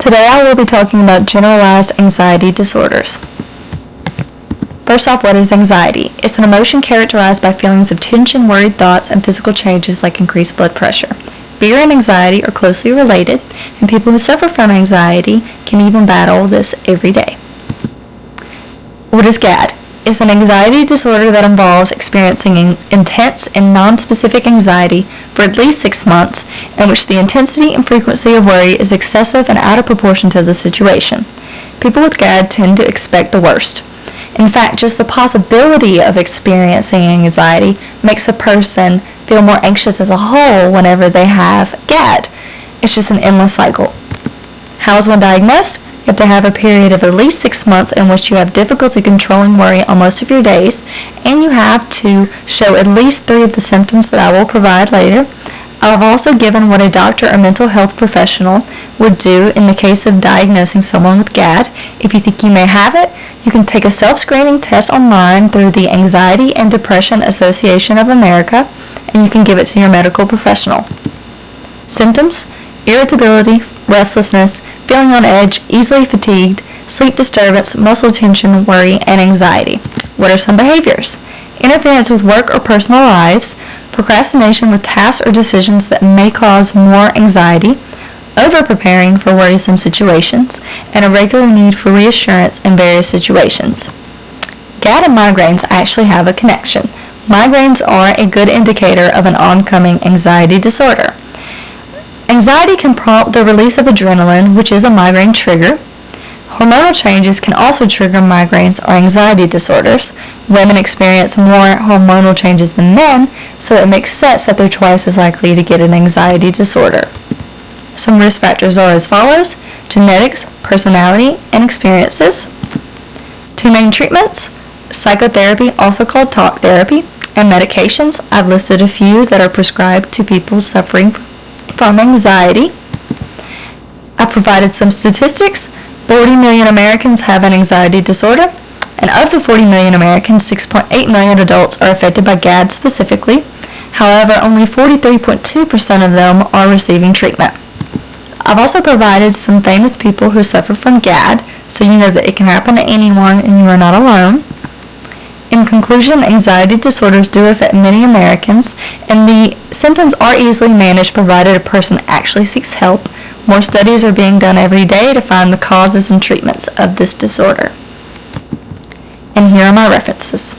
Today I will be talking about generalized anxiety disorders. First off, what is anxiety? It's an emotion characterized by feelings of tension, worried thoughts, and physical changes like increased blood pressure. Fear and anxiety are closely related, and people who suffer from anxiety can even battle this every day. What is GAD? It's an anxiety disorder that involves experiencing intense and non-specific anxiety for at least 6 months, in which the intensity and frequency of worry is excessive and out of proportion to the situation. People with GAD tend to expect the worst. In fact, just the possibility of experiencing anxiety makes a person feel more anxious as a whole whenever they have GAD. It's just an endless cycle. How is one diagnosed? You have to have a period of at least 6 months in which you have difficulty controlling worry on most of your days, and you have to show at least 3 of the symptoms that I will provide later. I've also given what a doctor or mental health professional would do in the case of diagnosing someone with GAD. If you think you may have it, you can take a self-screening test online through the Anxiety and Depression Association of America, and you can give it to your medical professional. Symptoms: irritability, restlessness, feeling on edge, easily fatigued, sleep disturbance, muscle tension, worry, and anxiety. What are some behaviors? Interference with work or personal lives, procrastination with tasks or decisions that may cause more anxiety, over-preparing for worrisome situations, and a regular need for reassurance in various situations. GAD and migraines actually have a connection. Migraines are a good indicator of an oncoming anxiety disorder. Anxiety can prompt the release of adrenaline, which is a migraine trigger. Hormonal changes can also trigger migraines or anxiety disorders. Women experience more hormonal changes than men, so it makes sense that they're twice as likely to get an anxiety disorder. Some risk factors are as follows: genetics, personality, and experiences. 2 main treatments: psychotherapy, also called talk therapy, and medications. I've listed a few that are prescribed to people suffering from anxiety. I provided some statistics. 40 million Americans have an anxiety disorder, and of the 40 million Americans, 6.8 million adults are affected by GAD specifically. However, only 43.2% of them are receiving treatment. I've also provided some famous people who suffer from GAD, so you know that it can happen to anyone and you are not alone. In conclusion, anxiety disorders do affect many Americans, and the symptoms are easily managed provided a person actually seeks help. More studies are being done every day to find the causes and treatments of this disorder. And here are my references.